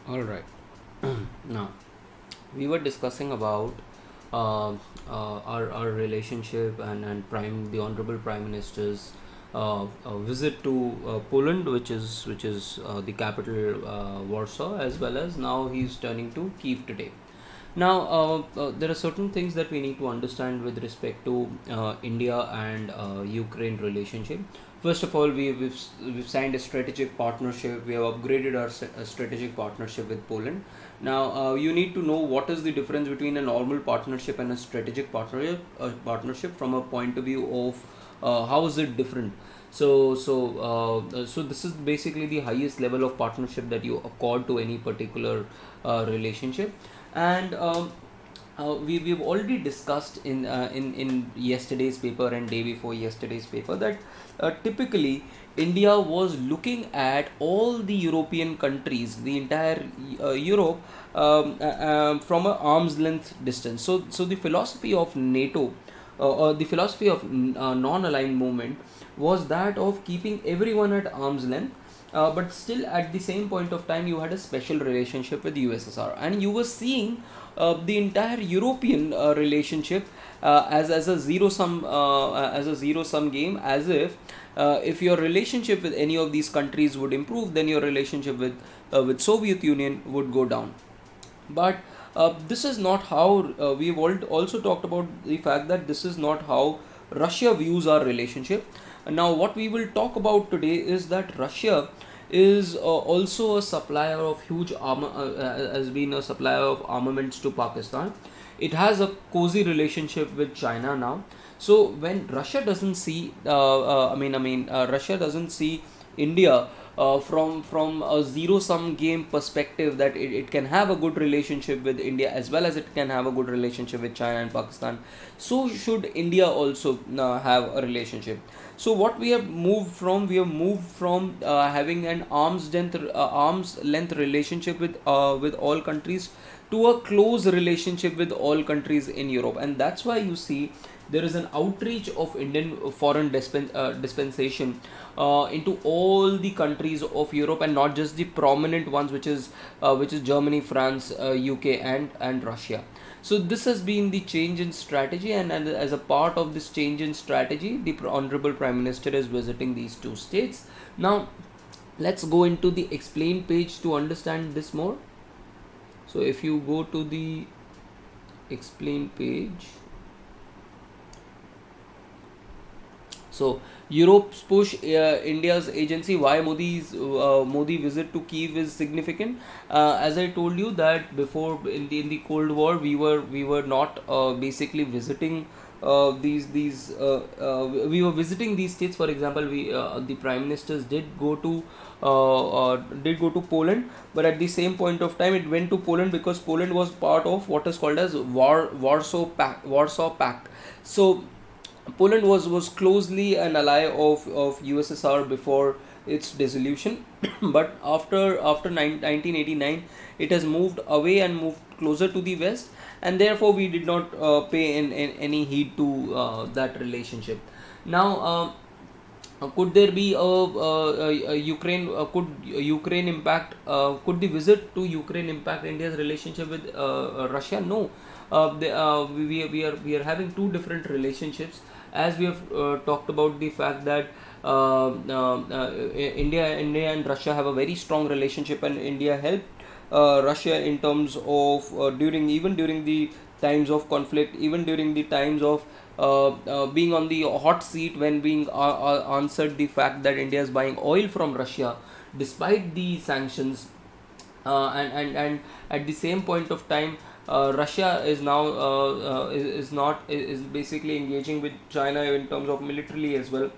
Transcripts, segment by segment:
All right. Now we were discussing about our relationship and the honorable prime minister's visit to Poland, which is the capital Warsaw, as well as now he's turning to Kiev today. Now, there are certain things that we need to understand with respect to India and Ukraine relationship. First of all, we've signed a strategic partnership. We have upgraded our strategic partnership with Poland. Now, you need to know what is the difference between a normal partnership and a strategic partnership from a point of view of how is it different. So this is basically the highest level of partnership that you accord to any particular relationship. And we've already discussed in yesterday's paper and day before yesterday's paper that typically India was looking at all the European countries, the entire Europe, from an arm's length distance. So the philosophy of NATO, or the philosophy of non-aligned movement, was that of keeping everyone at arm's length, but still at the same point of time you had a special relationship with USSR, and you were seeing the entire European relationship as a zero sum game, as if your relationship with any of these countries would improve, then your relationship with Soviet Union would go down. But this is not how we've also talked about the fact that this is not how Russia views our relationship. Now, what we will talk about today is that Russia is also a supplier of huge armor, has been a supplier of armaments to Pakistan. It has a cozy relationship with China now. So when Russia doesn't see, Russia doesn't see India from a zero sum game perspective, that it can have a good relationship with India as well as it can have a good relationship with China and Pakistan. So should India also have a relationship. So what we have moved from having an arm's length relationship with all countries to a close relationship with all countries in Europe, and that's why you see there is an outreach of Indian foreign dispensation into all the countries of Europe, and not just the prominent ones, which is Germany, France, UK, and Russia. So this has been the change in strategy, and as a part of this change in strategy, the honorable prime minister is visiting these two states. Now, let's go into the explain page to understand this more. So if you go to the explain page, so Europe's push, India's agency, why Modi visit to Kiev is significant. As I told you that before, in the Cold War, we were not basically visiting we were visiting these states. For example, the prime ministers did go to Poland, but at the same point of time it went to Poland because Poland was part of what is called as Warsaw Pact. So Poland was closely an ally of USSR before its dissolution, but after 1989, it has moved away and moved closer to the west, and therefore we did not pay in any heed to that relationship. Now, could there be a Ukraine? Could Ukraine impact? Could the visit to Ukraine impact India's relationship with Russia? No. We are having two different relationships, as we have talked about the fact that India and Russia have a very strong relationship, and India helped Russia in terms of during the times of conflict, even during the times of being on the hot seat, when being answered the fact that India is buying oil from Russia despite the sanctions, and at the same point of time, Russia is now is basically engaging with China in terms of militarily as well.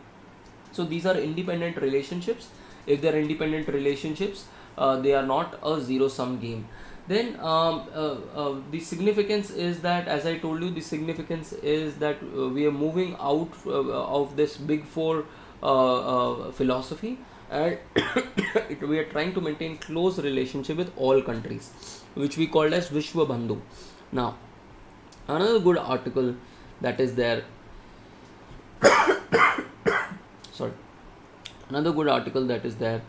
So these are independent relationships. If they are independent relationships, they are not a zero sum game. Then the significance is that, as I told you, the significance is that we are moving out of this big four philosophy, and we are trying to maintain close relationship with all countries, which we call as Vishwa Bandhu. Now, another good article that is there sorry another good article that is there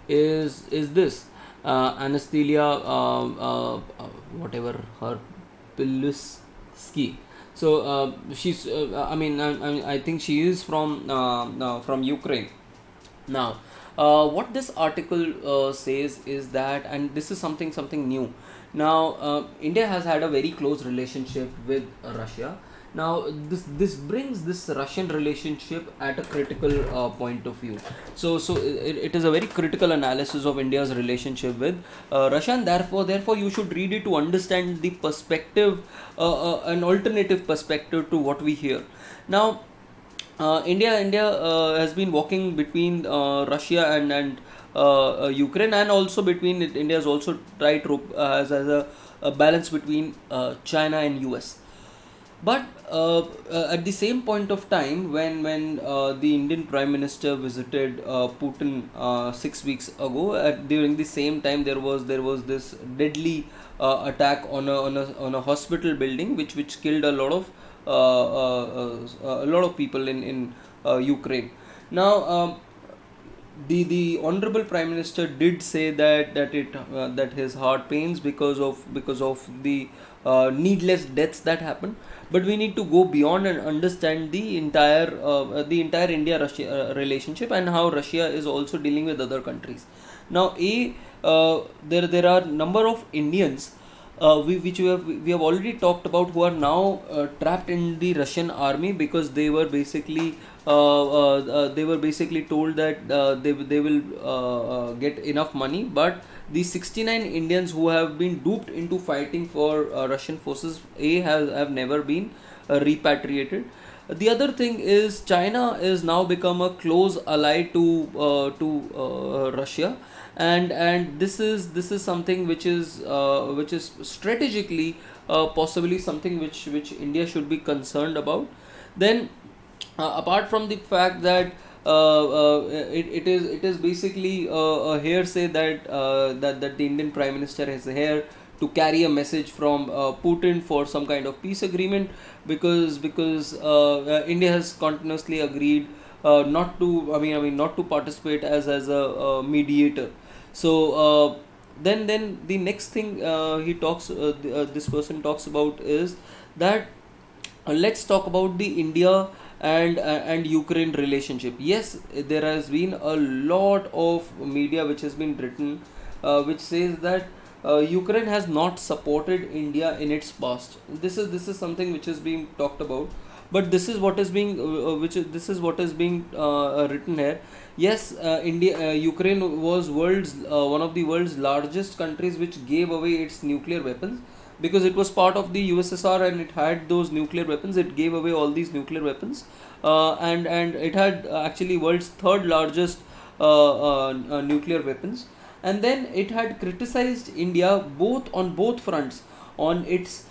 is this, Anastasia, whatever her Piluski. So she's I think she is from Ukraine. Now, what this article says is that, and this is something new. Now, India has had a very close relationship with Russia. Now, this brings this Russian relationship at a critical point of view. So it is a very critical analysis of India's relationship with Russia, and therefore you should read it to understand the perspective, an alternative perspective to what we hear. Now, India has been walking between Russia and Ukraine, and also between it, India has also tried to a balance between China and US. But at the same point of time, when the Indian Prime Minister visited Putin 6 weeks ago, during the same time there was this deadly attack on a hospital building, which killed a lot of people in Ukraine. Now, the honorable Prime Minister did say that his heart pains because of the needless deaths that happened. But we need to go beyond and understand the entire India Russia relationship, and how Russia is also dealing with other countries. Now, there are number of Indians we have already talked about, who are now trapped in the Russian army, because they were basically told that they will get enough money. But the 69 Indians who have been duped into fighting for Russian forces have never been repatriated. The other thing is, China is now become a close ally to Russia, and this is something which is strategically possibly something which India should be concerned about. Then, apart from the fact that it is basically a hearsay that the Indian Prime Minister is here to carry a message from Putin for some kind of peace agreement, because India has continuously agreed not to not to participate as a mediator. So then the next thing this person talks about is that let's talk about the India and Ukraine relationship. Yes, there has been a lot of media which has been written, which says that Ukraine has not supported India in its past. This is something which is being talked about, but this is what is being written here. Yes, Ukraine was one of the world's largest countries which gave away its nuclear weapons, because it was part of the USSR and it had those nuclear weapons. It gave away all these nuclear weapons, and it had actually world's third largest nuclear weapons. And then it had criticized India on both fronts, on its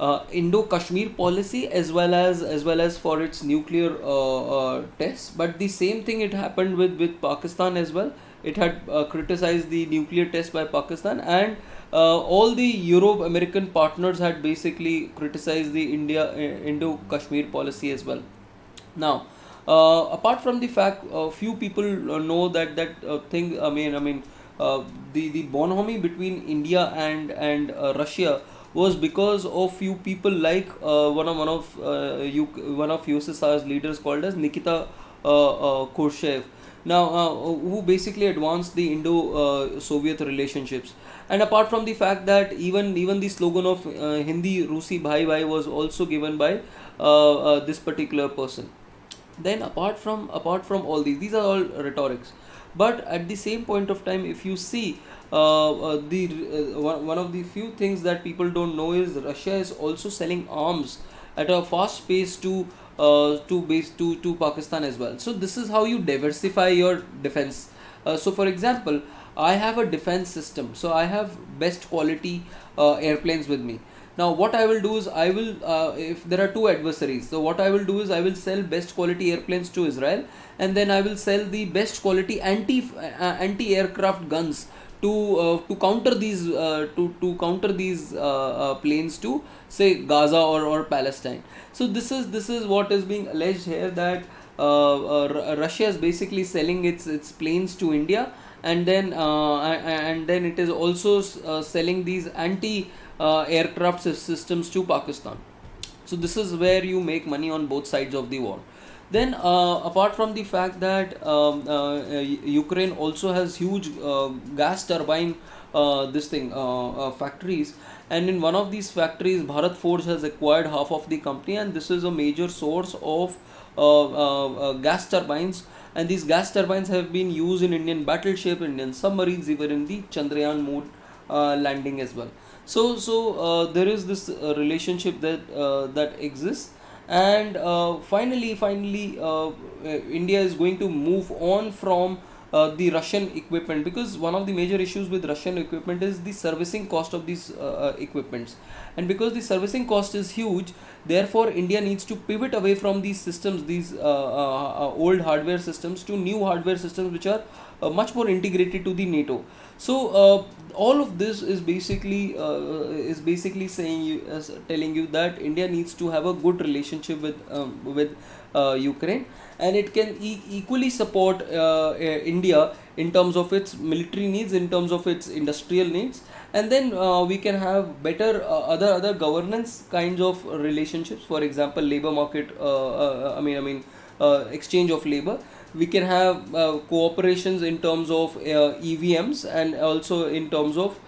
Indo-Kashmir policy, as well as for its nuclear tests. But the same thing it happened with Pakistan as well. It had criticized the nuclear test by Pakistan, and all the Euro-American partners had basically criticized the Indo-Kashmir policy as well. Now, apart from the fact, few people know that thing. The bonhomie between India and Russia was because of few people like one of USSR's leaders called as Nikita Khrushchev. Now, who basically advanced the Indo-Soviet relationships. And apart from the fact that even the slogan of Hindi Rusi Bhai Bhai was also given by this particular person. Then apart from all these are all rhetorics. But at the same point of time, if you see, one of the few things that people don't know is Russia is also selling arms at a fast pace to Pakistan as well. So this is how you diversify your defense. So for example, I have a defense system, so I have best quality airplanes with me. Now what I will do is, if there are two adversaries, so what I will do is I will sell best quality airplanes to Israel, and then I will sell the best quality anti-aircraft guns to counter these planes to, say, Gaza or Palestine. So this is what is being alleged here, that Russia is basically selling its planes to India, and then it is also selling these anti aircraft systems to Pakistan. So this is where you make money on both sides of the war. Then apart from the fact that Ukraine also has huge gas turbine factories, and in one of these factories Bharat Forge has acquired half of the company, and this is a major source of gas turbines, and these gas turbines have been used in Indian battleship, Indian submarines, even in the Chandrayaan moon landing as well. So there is this relationship that exists, and finally India is going to move on from the Russian equipment, because one of the major issues with Russian equipment is the servicing cost of these equipments, and because the servicing cost is huge, therefore India needs to pivot away from these systems, these old hardware systems, to new hardware systems which are much more integrated to the NATO. So all of this is basically saying telling you that India needs to have a good relationship with Ukraine, and it can equally support India in terms of its military needs, in terms of its industrial needs, and then we can have better other governance kinds of relationships. For example, labor market, exchange of labor. We can have cooperations in terms of EVMs, and also in terms of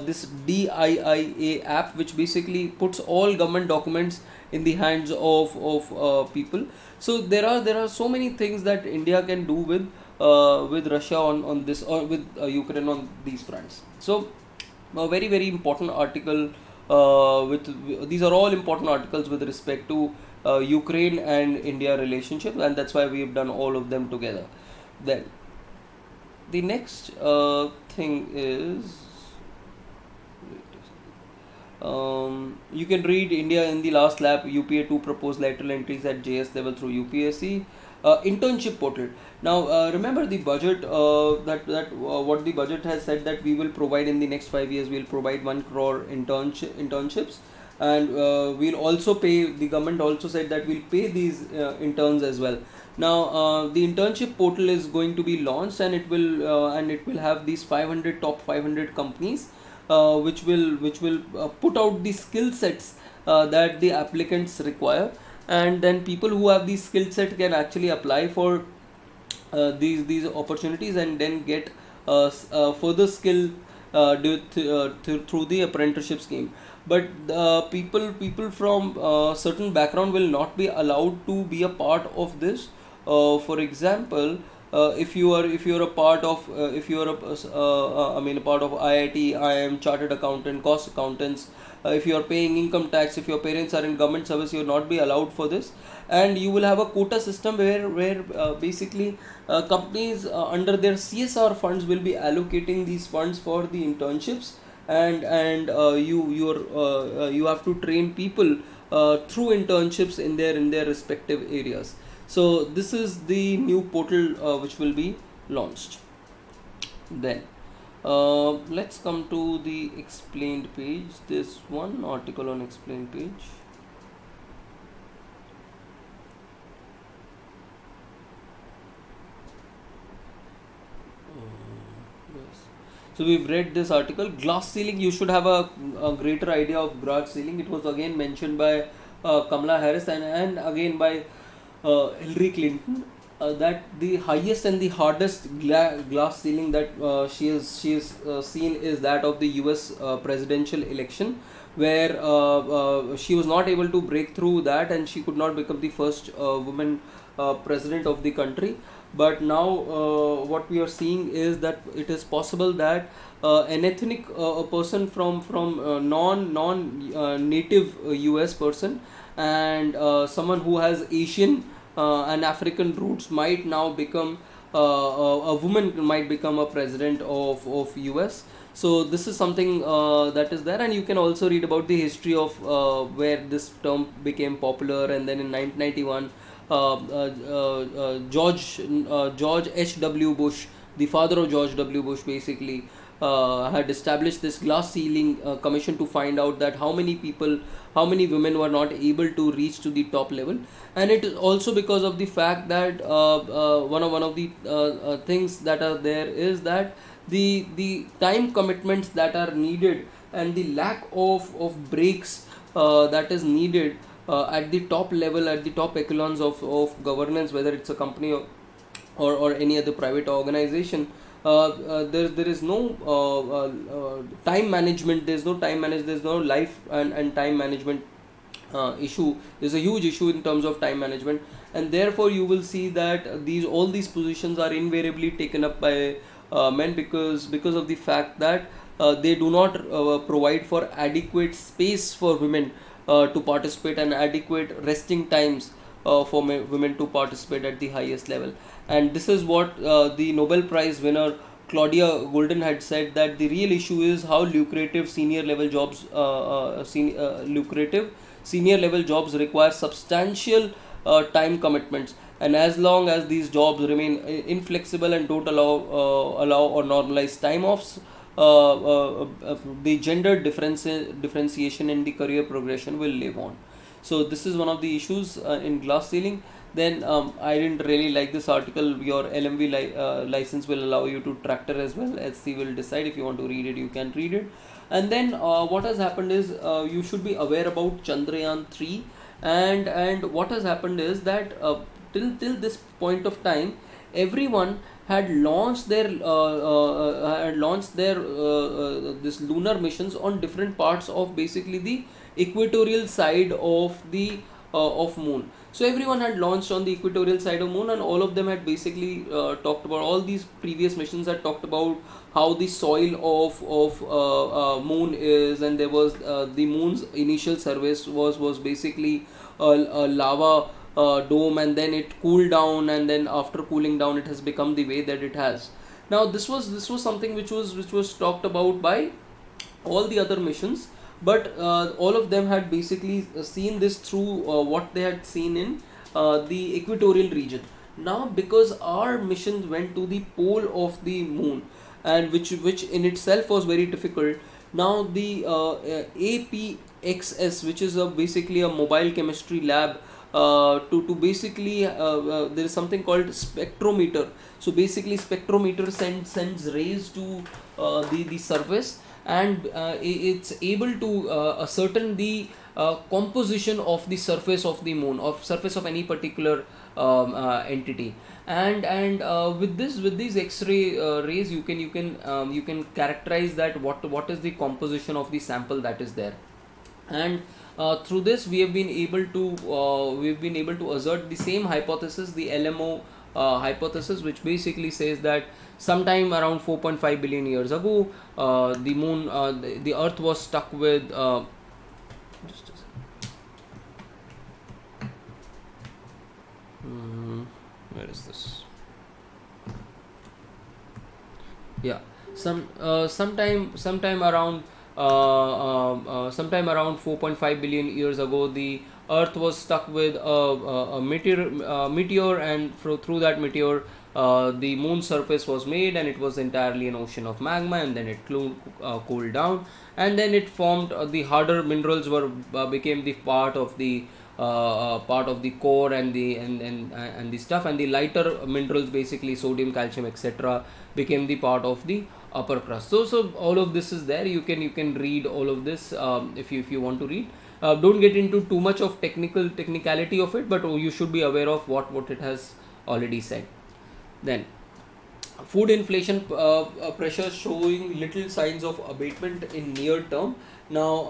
this DIIA app, which basically puts all government documents in the hands of people. So there are so many things that India can do with Russia on this, or with Ukraine on these fronts. So a very important article, these are all important articles with respect to Ukraine and India relationship, and that's why we have done all of them together. Then the next thing is, you can read India in the last lap, UPA 2 proposed lateral entries at JS level through UPSC. Internship portal. Now remember the budget, what the budget has said, that we will provide in the next 5 years, we will provide 1 crore internships, and we'll also pay, the government also said that we'll pay these interns as well. Now the internship portal is going to be launched, and it will have these top 500 companies which will put out the skill sets that the applicants require, and then people who have these skill set can actually apply for these opportunities, and then get further skill through the apprenticeship scheme. But people from certain background will not be allowed to be a part of this. For example, if you are a part of a part of IIT, IIM, chartered accountant, cost accountants, if you are paying income tax, if your parents are in government service, you will not be allowed for this. And you will have a quota system where basically companies under their CSR funds will be allocating these funds for the internships, and you have to train people through internships in their respective areas. So this is the new portal which will be launched. Then let's come to the explained page. This one article on explained page. So we've read this article. Glass ceiling, you should have a greater idea of glass ceiling. It was again mentioned by Kamala Harris and again by Hillary Clinton, that the highest and the hardest glass ceiling that she has seen is that of the US presidential election, where she was not able to break through that, and she could not become the first woman president of the country. But now what we are seeing is that it is possible that an ethnic person from non native US person, and someone who has Asian and African roots might now become a woman might become a president of US. So this is something that is there, and you can also read about the history of where this term became popular. And then in 1991, George H.W. Bush, the father of George W. Bush, basically had established this glass ceiling commission to find out that how many people, how many women were not able to reach to the top level. And it is also because of the fact that one of the things that are there is that the time commitments that are needed and the lack of breaks that is needed at the top level, at the top echelons of governance, whether it's a company or any other private organization. There is no time management, there's no life and time management issue. There's a huge issue in terms of time management, and therefore you will see that all these positions are invariably taken up by men, because of the fact that they do not provide for adequate space for women to participate, and adequate resting times for women to participate at the highest level. And this is what the Nobel Prize winner Claudia Golden had said, that the real issue is how lucrative senior level jobs require substantial time commitments, and as long as these jobs remain inflexible and don't allow or normalize time offs, the gender differentiation in the career progression will live on. So this is one of the issues in glass ceiling. Then I didn't really like this article. Your LMV license will allow you to tractor as well. SC will decide. If you want to read it, you can read it. And then what has happened is you should be aware about Chandrayaan 3, and what has happened is that till this point of time, everyone had launched their this lunar missions on different parts of basically the equatorial side of the of moon. So everyone had launched on the equatorial side of moon, and all of them had basically talked about, all these previous missions had talked about how the soil of moon is, and there was the moon's initial surface was basically a lava dome, and then it cooled down, and then after cooling down it has become the way that it has. Now this was something which was talked about by all the other missions, but all of them had basically seen this through what they had seen in the equatorial region. Now because our mission went to the pole of the moon, and which in itself was very difficult. Now the APXS, which is basically a mobile chemistry lab, to basically there is something called spectrometer. So basically spectrometer sends rays to the surface, and it's able to ascertain the composition of the surface of the moon, of surface of any particular entity. And with these X-ray rays, you can characterize that what is the composition of the sample that is there. And through this we have been able to assert the same hypothesis, the LMO hypothesis, which basically says that sometime around 4.5 billion years ago, the moon, the Earth was stuck with just a second. Where is this? Yeah, sometime around 4.5 billion years ago, the Earth was stuck with a meteor, and through that meteor, the moon's surface was made, and it was entirely an ocean of magma, and then it cooled down, and then it formed the harder minerals became the part of the core and the stuff, and the lighter minerals, basically sodium, calcium, etc., became the part of the upper crust. So all of this is there. You can read all of this if you want to read. Don't get into too much of technicality of it, but you should be aware of what it has already said. Then food inflation pressure showing little signs of abatement in near term. Now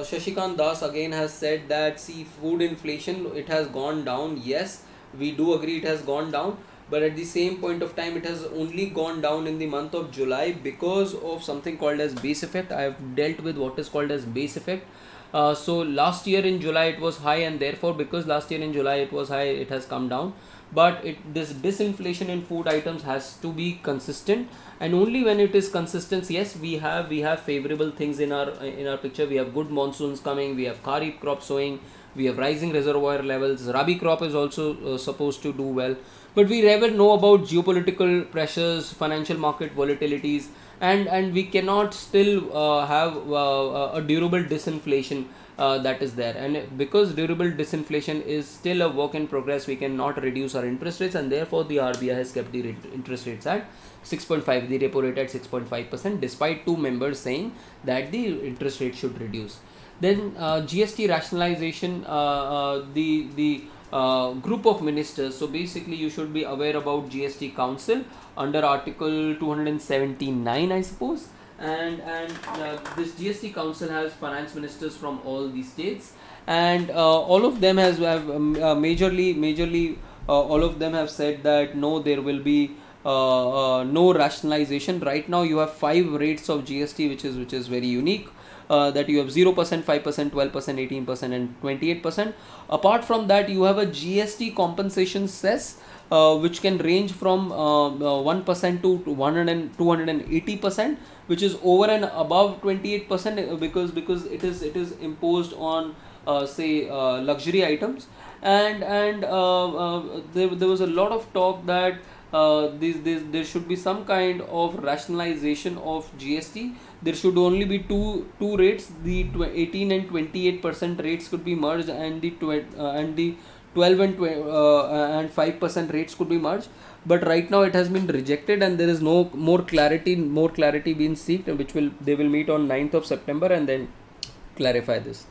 Shashikant Das again has said that, see, food inflation, it has gone down. Yes, we do agree it has gone down, but at the same point of time it has only gone down in the month of July because of something called as base effect. I have dealt with what is called as base effect. So last year in July it was high, and therefore because last year in July it was high, it has come down. But this disinflation in food items has to be consistent, and only when it is consistent, yes, we have favorable things in our picture. We have good monsoons coming, we have kharif crop sowing, we have rising reservoir levels, rabi crop is also supposed to do well, but we never know about geopolitical pressures, financial market volatilities, and we cannot still have a durable disinflation that is there, and because durable disinflation is still a work in progress, we cannot reduce our interest rates, and therefore the RBI has kept the interest rates at 6.5, the repo rate at 6.5%, despite two members saying that the interest rate should reduce. Then GST rationalization, the group of ministers. So basically you should be aware about GST Council under Article 279, I suppose, and this GST Council has finance ministers from all the states, and all of them have majorly all of them have said that no, there will be no rationalization. Right now you have 5 rates of GST, which is very unique. That you have 0%, 5%, 12%, 18% and 28%. Apart from that, you have a GST compensation cess, which can range from 1% to 280%, which is over and above 28%, because it is imposed on say luxury items, and there was a lot of talk that there should be some kind of rationalization of GST. There should only be two rates. The 18 and 28% rates could be merged, and the 12 and 5% rates could be merged. But right now it has been rejected, and there is no more clarity being sought, which they will meet on 9th of September and then clarify this.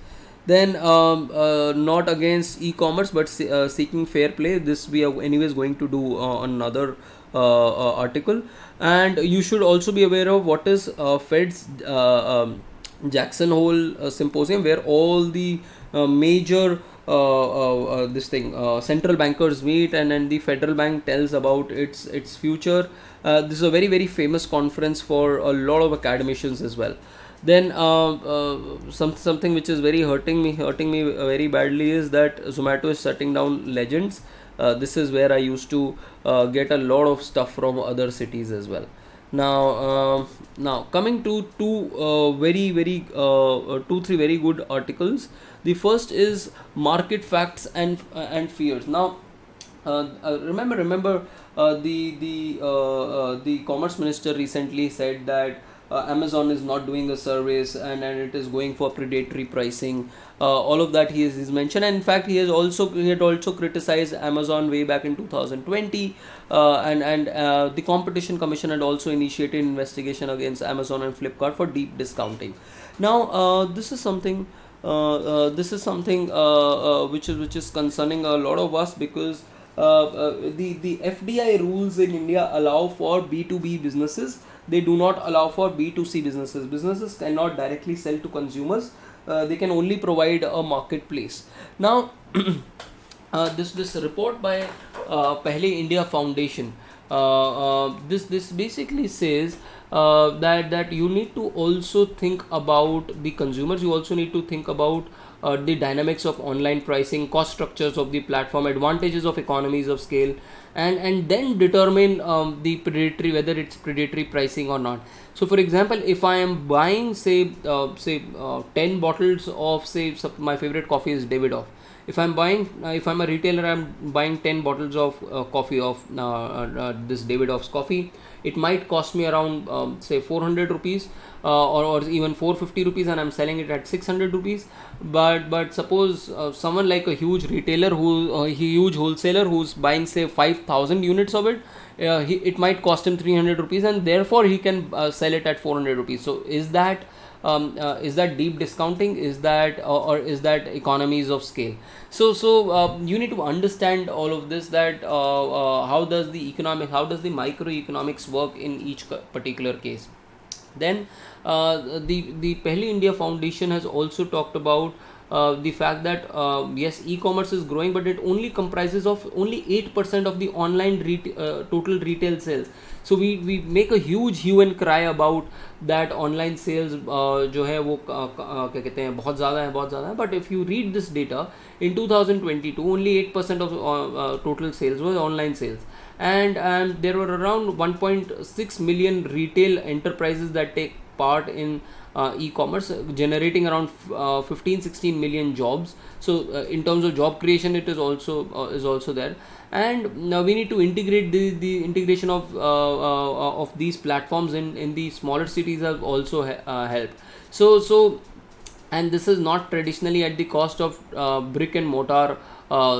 Then not against e-commerce, but seeking fair play. This we are anyways going to do on another article. And you should also be aware of what is Fed's Jackson Hole symposium, where all the major central bankers meet, and then the federal bank tells about its future. This is a very, very famous conference for a lot of academicians as well. Then something which is very hurting me very badly is that Zomato is shutting down Legends. This is where I used to get a lot of stuff from other cities as well. Now coming to two three very good articles. The first is Market Facts and Fears. Now remember the commerce minister recently said that Amazon is not doing a service, and it is going for predatory pricing. All of that he's mentioned, and in fact he had also criticized Amazon way back in 2020, and the Competition Commission had also initiated investigation against Amazon and Flipkart for deep discounting. Now this is something which is concerning a lot of us, because the FDI rules in India allow for B2B businesses. They do not allow for B2C businesses. Businesses cannot directly sell to consumers. They can only provide a marketplace. Now, this report by Pehle India Foundation, this basically says that you need to also think about the consumers. You also need to think about the dynamics of online pricing, cost structures of the platform, advantages of economies of scale, and then determine whether it's predatory pricing or not. So for example, if I am buying say 10 bottles of my favorite coffee is Davidoff. If I'm a retailer, I'm buying 10 bottles of coffee of this Davidoff's coffee. It might cost me around say 400 rupees or even 450 rupees, and I'm selling it at 600 rupees. But suppose someone like a huge retailer, a huge wholesaler who's buying say 5,000 units of it, it might cost him 300 rupees, and therefore he can sell it at 400 rupees. So is that deep discounting? Is that or is that economies of scale? So you need to understand all of this, that how does the microeconomics work in each particular case. Then the Pehle India Foundation has also talked about the fact that yes, e-commerce is growing, but it only comprises of only 8% of the online total retail sales. So we make a huge hue and cry about that online sales जो है वो क्या कहते हैं बहुत ज़्यादा है. But if you read this data, in 2022 only 8% of total sales was online sales, and there were around 1.6 million retail enterprises that take part in e-commerce, generating around 15-16 million jobs. So in terms of job creation, it is also there. And now we need to integrate the integration of these platforms in the smaller cities have also helped. So and this is not traditionally at the cost of brick and mortar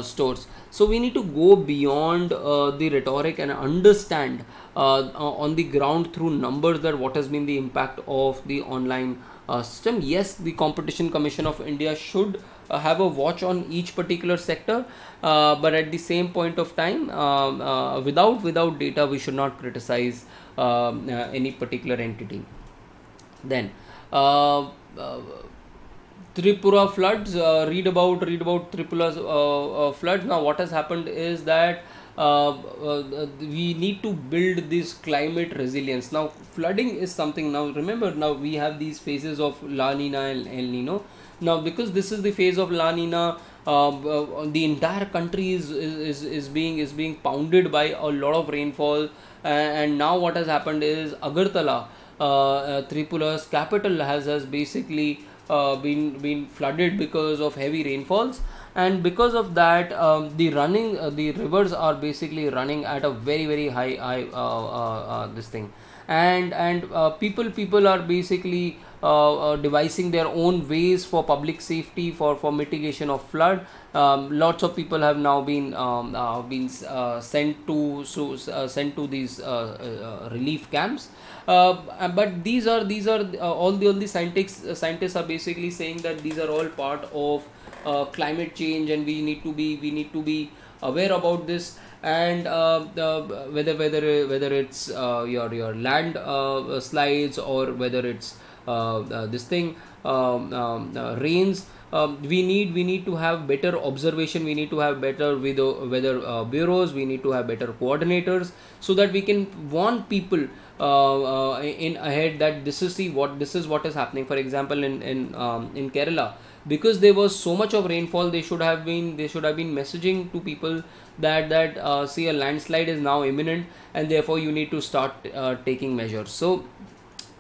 stores. So we need to go beyond the rhetoric and understand on the ground through numbers that what has been the impact of the online system. Yes, the Competition Commission of India should have a watch on each particular sector, but at the same point of time, without data, we should not criticize any particular entity. Then Tripura floods. Read about Tripura's floods. Now, what has happened is that we need to build this climate resilience. Now, flooding is something. Now, remember, now we have these phases of La Nina and El Nino. Now, because this is the phase of La Nina, the entire country is being pounded by a lot of rainfall, and now what has happened is Agartala, Tripura's capital, has basically been flooded because of heavy rainfalls, and because of that, the rivers are basically running at a very high this thing, and people are basically devising their own ways for public safety, for mitigation of flood. Lots of people have now been sent to these relief camps. But these are all the scientists are basically saying that these are all part of climate change, and we need to be aware about this. And whether it's your land slides, or whether it's this thing rains, we need to have better observation, we need to have better weather bureaus, we need to have better coordinators, so that we can warn people in ahead that this is what is happening. For example, in Kerala, because there was so much of rainfall, they should have been messaging to people that see, a landslide is now imminent, and therefore you need to start taking measures. So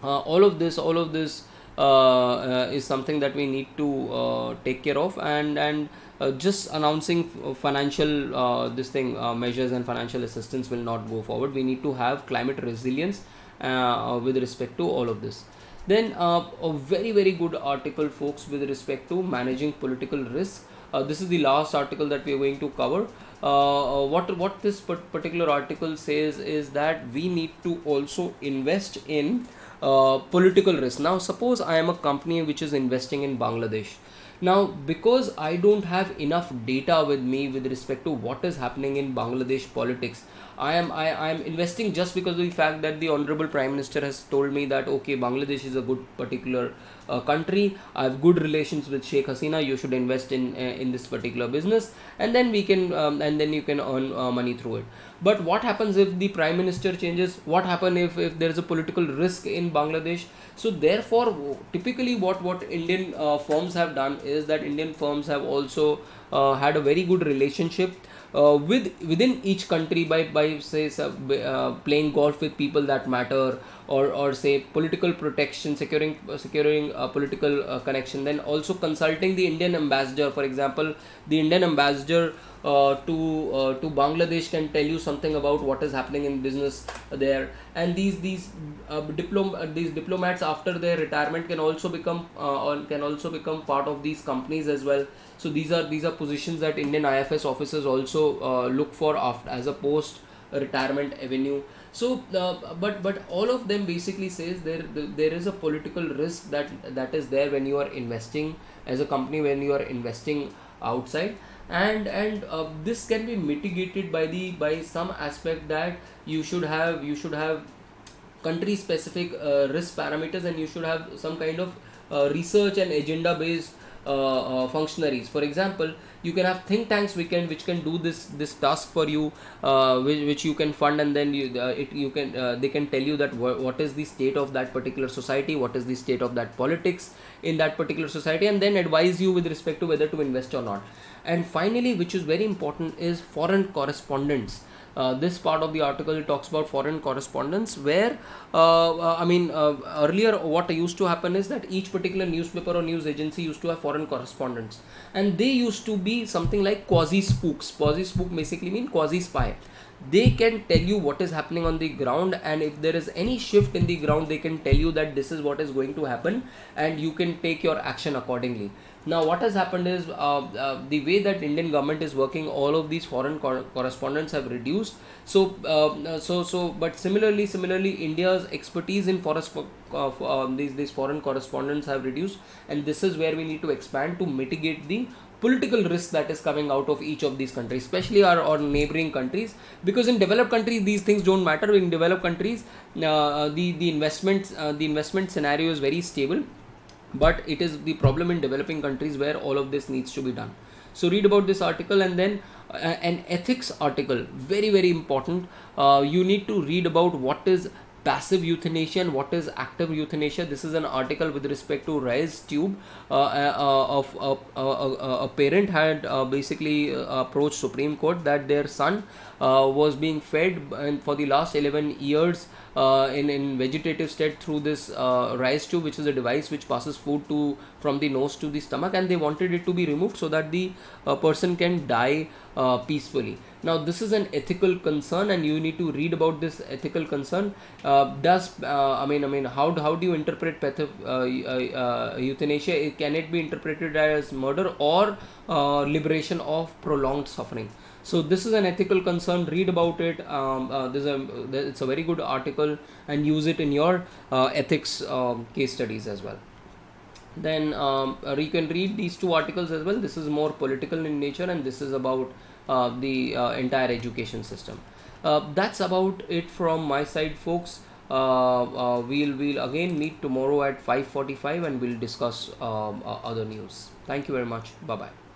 all of this is something that we need to take care of, and just announcing financial measures and financial assistance will not go forward. We need to have climate resilience with respect to all of this. Then a very good article, folks, with respect to managing political risk. This is the last article that we are going to cover. What this particular article says is that we need to also invest in political risk. Now, suppose I am a company which is investing in Bangladesh. Now, because I don't have enough data with me with respect to what is happening in Bangladesh politics, I am investing just because of the fact that the Honorable Prime Minister has told me that okay, Bangladesh is a good particular country. I have good relations with Sheikh Hasina. You should invest in this particular business, and then we can and then you can earn money through it. But what happens if the Prime Minister changes? What happens if there is a political risk in Bangladesh? So therefore, typically what Indian firms have done is that Indian firms have also had a very good relationship within each country by say playing golf with people that matter, or say political protection, securing political connection. Then also consulting the Indian ambassador. For example, the Indian ambassador to Bangladesh can tell you something about what is happening in business there, and these diplomats after their retirement can also become part of these companies as well. So these are positions that Indian IFS officers also look for after, as a post retirement avenue. So but all of them basically says there is a political risk that is there when you are investing as a company, when you are investing outside, and this can be mitigated by some aspect that you should have country specific risk parameters, and you should have some kind of research and agenda based functionaries. For example, you can have think tanks which can do this task for you, which you can fund, and then they can tell you that what is the state of that particular society, what is the state of that politics in that particular society, and then advise you with respect to whether to invest or not. And finally, which is very important, is foreign correspondents. this part of the article talks about foreign correspondence, where earlier what used to happen is that each particular newspaper or news agency used to have foreign correspondents, and they used to be something like quasi spooks. Quasi spook basically mean quasi spy. They can tell you what is happening on the ground, and if there is any shift in the ground, they can tell you that this is what is going to happen, and you can take your action accordingly. Now what has happened is, the way that Indian government is working, all of these foreign correspondents have reduced. But similarly India's expertise in these foreign correspondents have reduced, and this is where we need to expand to mitigate the political risk that is coming out of each of these countries, especially our neighboring countries, because in developed countries these things don't matter. In developed countries, the investment scenario is very stable, but it is the problem in developing countries where all of this needs to be done. So read about this article, and then an ethics article, very very important. You need to read about what is passive euthanasia and what is active euthanasia. This is an article with respect to rice tube. A parent had basically approached Supreme Court that their son was being fed for the last 11 years in vegetative state through this rice tube, which is a device which passes food from the nose to the stomach, and they wanted it to be removed so that the person can die peacefully. Now this is an ethical concern, and you need to read about this ethical concern. How do you interpret euthanasia? Can it be interpreted as murder or liberation of prolonged suffering? So this is an ethical concern. Read about it. It's a very good article, and use it in your ethics case studies as well. Then you can read these two articles as well. This is more political in nature, and this is about the entire education system. That's about it from my side, folks. We'll again meet tomorrow at 5:45, and we'll discuss other news. Thank you very much. Bye bye.